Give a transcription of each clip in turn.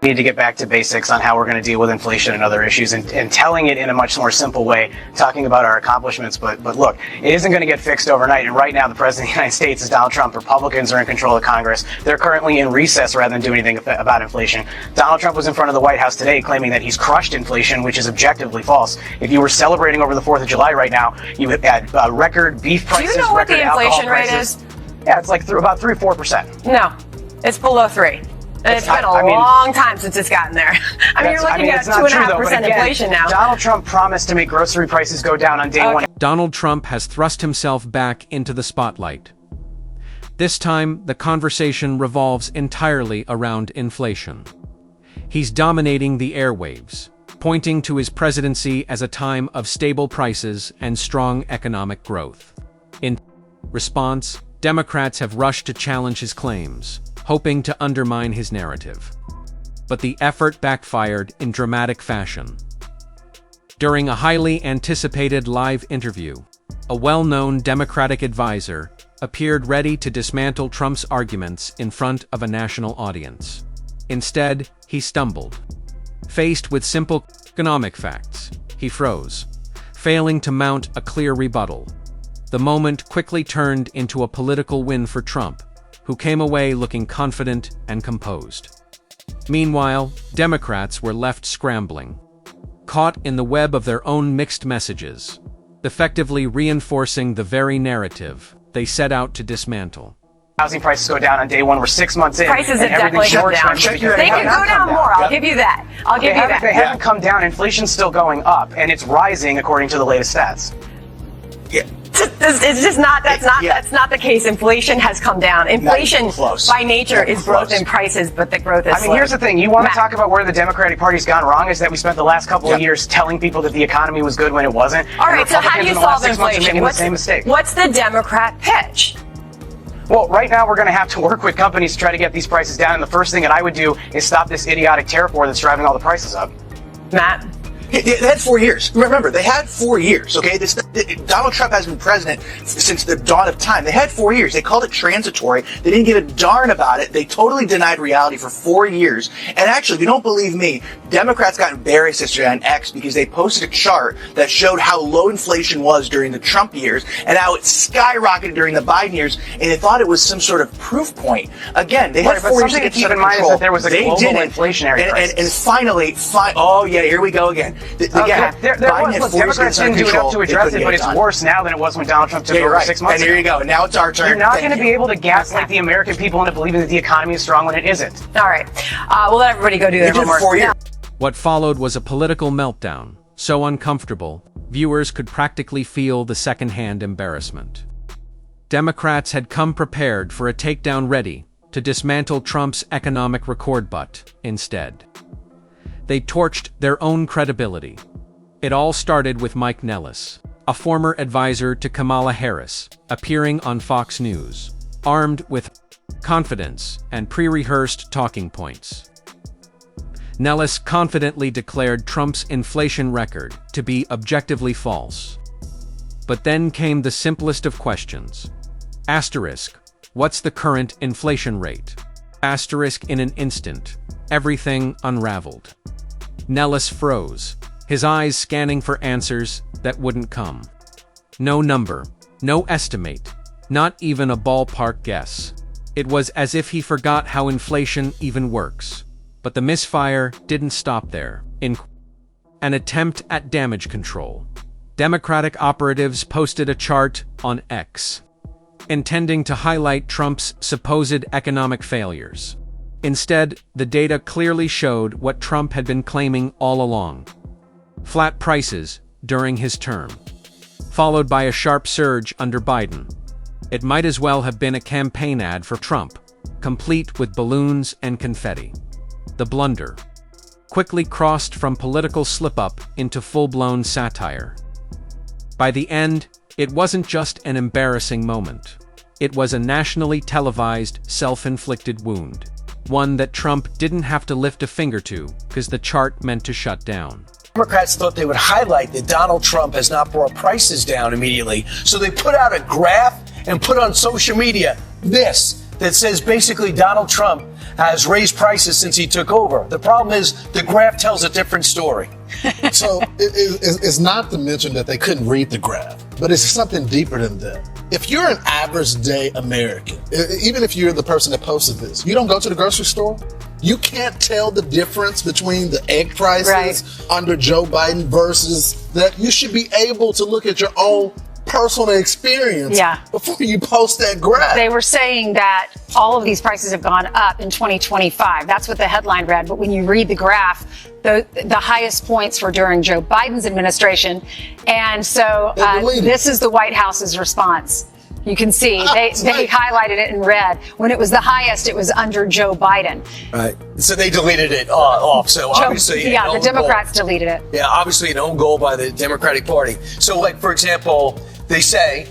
need to get back to basics on how we're going to deal with inflation and other issues, and telling it in a much more simple way, talking about our accomplishments. But look, it isn't going to get fixed overnight. And right now, the president of the United States is Donald Trump. Republicans are in control of Congress. They're currently in recess rather than doing anything about inflation. Donald Trump was in front of the White House today claiming that he's crushed inflation, which is objectively false. If you were celebrating over the 4th of July right now, you had record beef prices, do you know what record the inflation rate prices. Yeah, it's like about 3-4%. No, it's below 3%. And it's been a long time since it's gotten there. You're looking at 2.5% inflation now. Donald Trump promised to make grocery prices go down on day one. Donald Trump has thrust himself back into the spotlight. This time, the conversation revolves entirely around inflation. He's dominating the airwaves, pointing to his presidency as a time of stable prices and strong economic growth. In response, Democrats have rushed to challenge his claims, hoping to undermine his narrative. But the effort backfired in dramatic fashion. During a highly anticipated live interview, a well-known Democratic advisor appeared ready to dismantle Trump's arguments in front of a national audience. Instead, he stumbled. Faced with simple economic facts, he froze, failing to mount a clear rebuttal. The moment quickly turned into a political win for Trump, who came away looking confident and composed. Meanwhile, Democrats were left scrambling, caught in the web of their own mixed messages, effectively reinforcing the very narrative they set out to dismantle. Housing prices go down on day one. We're 6 months in. Prices have definitely come down. They could go down more. I'll give you that. They haven't come down. Inflation's still going up, and it's rising according to the latest stats. Yeah. It's just not, that's not the case. Inflation has come down. Inflation by nature is growth in prices, but the growth is slow. Here's the thing. You want to talk about where the Democratic Party's gone wrong is that we spent the last couple of years telling people that the economy was good when it wasn't. All right, so how do you solve inflation? What's the Democrat pitch? Well, right now we're going to have to work with companies to try to get these prices down, and the first thing that I would do is stop this idiotic tariff war that's driving all the prices up. Matt? They had 4 years. Remember, they had 4 years, okay? Donald Trump has been president since the dawn of time. They had 4 years. They called it transitory. They didn't give a darn about it. They totally denied reality for 4 years. And actually, if you don't believe me, Democrats got embarrassed yesterday on X because they posted a chart that showed how low inflation was during the Trump years and how it skyrocketed during the Biden years, and they thought it was some sort of proof point. Again, they had 4 years to get keep in mind is that there was a global inflationary crisis. And finally, oh yeah, here we go again. Democrats didn't do enough to address it, but it's worse now than it was when Donald Trump took over 6 months ago. And here you go. Now it's our turn. You're not going to be able to gaslight the American people into believing that the economy is strong when it isn't. All right. We'll let everybody go do their homework. What followed was a political meltdown, so uncomfortable, viewers could practically feel the second-hand embarrassment. Democrats had come prepared for a takedown ready to dismantle Trump's economic record, but instead, they torched their own credibility. It all started with Mike Nellis, a former advisor to Kamala Harris, appearing on Fox News, armed with confidence and pre-rehearsed talking points. Nellis confidently declared Trump's inflation record to be objectively false. But then came the simplest of questions. Asterisk, what's the current inflation rate? Asterisk, in an instant, everything unraveled. Nellis froze, his eyes scanning for answers that wouldn't come. No number, no estimate, not even a ballpark guess. It was as if he forgot how inflation even works. But the misfire didn't stop there. In an attempt at damage control, Democratic operatives posted a chart on X, intending to highlight Trump's supposed economic failures. Instead, the data clearly showed what Trump had been claiming all along: flat prices during his term, followed by a sharp surge under Biden. It might as well have been a campaign ad for Trump, complete with balloons and confetti. The blunder quickly crossed from political slip-up into full-blown satire. By the end, it wasn't just an embarrassing moment. It was a nationally televised, self-inflicted wound. One that Trump didn't have to lift a finger to, because the chart meant to shut down. Democrats thought they would highlight that Donald Trump has not brought prices down immediately, so they put out a graph and put on social media this. that says basically Donald Trump has raised prices since he took over. The problem is the graph tells a different story. So it's not to mention that they couldn't read the graph, but it's something deeper than that. If you're an average day American, even if you're the person that posted this, you don't go to the grocery store, you can't tell the difference between the egg prices under Joe Biden versus that. You should be able to look at your own personal experience before you post that graph. They were saying that all of these prices have gone up in 2025. That's what the headline read. But when you read the graph, the highest points were during Joe Biden's administration. And so this is the White House's response. You can see they highlighted it in red. When it was the highest, it was under Joe Biden. Right. So they deleted it off. So obviously, the Democrats deleted it. Yeah, obviously an own goal by the Democratic Party. So, like, for example, they say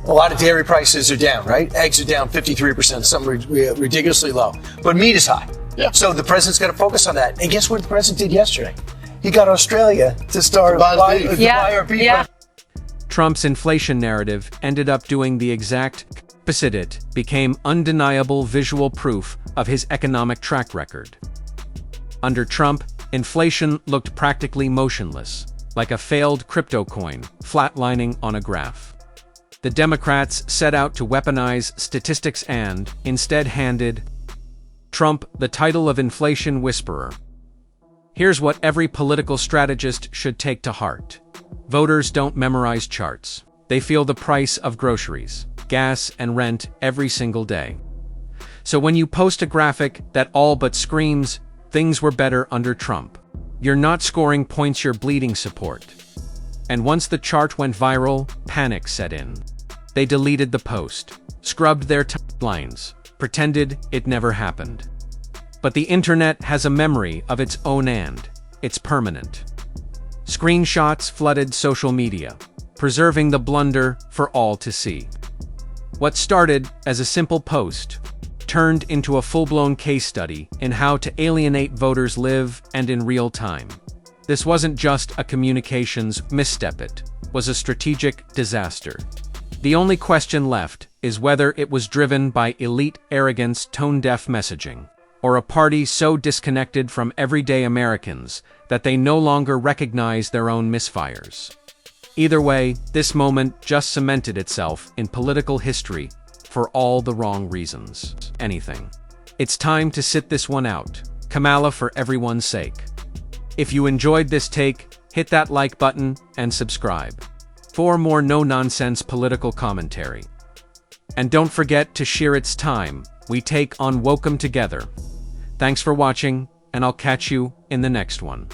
a lot of dairy prices are down, right? Eggs are down 53%, something ridiculously low. But meat is high. Yeah. So the president's got to focus on that. And guess what the president did yesterday? He got Australia to start buy our beef. Yeah. Trump's inflation narrative ended up doing the exact opposite. It became undeniable visual proof of his economic track record. Under Trump, inflation looked practically motionless, like a failed crypto coin flatlining on a graph. The Democrats set out to weaponize statistics and, instead, handed Trump the title of inflation whisperer. Here's what every political strategist should take to heart. Voters don't memorize charts. They feel the price of groceries, gas, and rent every single day. So when you post a graphic that all but screams, things were better under Trump, you're not scoring points, you're bleeding support. And once the chart went viral, panic set in. They deleted the post, scrubbed their lines, pretended it never happened. But the internet has a memory of its own and it's permanent. Screenshots flooded social media, preserving the blunder for all to see. What started as a simple post turned into a full-blown case study in how to alienate voters live and in real time. This wasn't just a communications misstep, it was a strategic disaster. The only question left is whether it was driven by elite arrogance, tone-deaf messaging, or a party so disconnected from everyday Americans that they no longer recognize their own misfires. Either way, this moment just cemented itself in political history for all the wrong reasons. Anything. It's time to sit this one out. Kamala, for everyone's sake. If you enjoyed this take, hit that like button and subscribe for more no-nonsense political commentary. And don't forget to share. It's time we take on woke'em together. Thanks for watching, and I'll catch you in the next one.